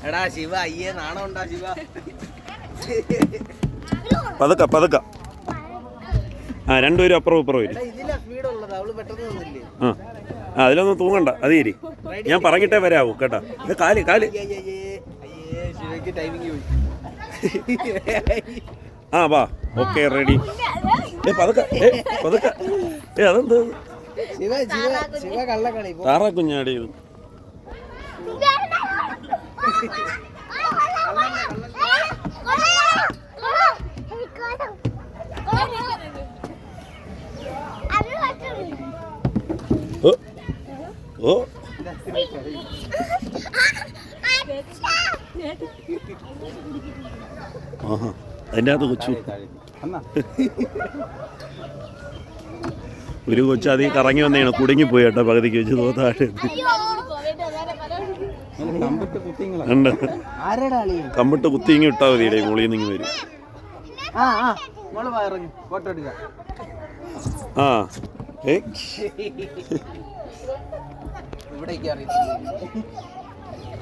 എടാ ശിവ അയ്യേ നാണം ഉണ്ടാ ശിവ. പതുക്ക പതുക്ക. ആ രണ്ടുപേരും അപ്പുറം ഇപ്പുറം വരും. ഇതിലാ സ്പീഡ് ഉള്ളത്, അവള് പെട്ടെന്ന് വന്നില്ലേ. ആ അതിലൊന്നും തൂങ്ങണ്ട, അത് ശരി. ഞാൻ പറഞ്ഞിട്ടേ വരാവൂ കേട്ടാ. ഇത് കാല് കാല്. ശിവയ്ക്ക് ടൈമിങ് പോയി. ആ വാ, ഓക്കെ റെഡി. പതുക്ക പതുക്ക. അതെന്ത് ശിവ ശിവ ശിവ കള്ളക്കളി. താറാ കുഞ്ഞാടി. ഓ ആഹാ അതിൻ്റെ അകത്ത് കൊച്ചു ഒരു കൊച്ചു അതിൽ കറങ്ങി വന്നതാണ്, കുടുങ്ങിപ്പോയി കേട്ടോ പകുതിക്ക് വെച്ച് തോത്താഴ്. ഉണ്ട് കമ്പിട്ട് കുത്തിങ്ങി ഇട്ടാൽ മതി. ഇടയിൽ മുകളിൽ നിന്ന് വരും. ആ ഇവിടേക്ക് അറിയില്ല.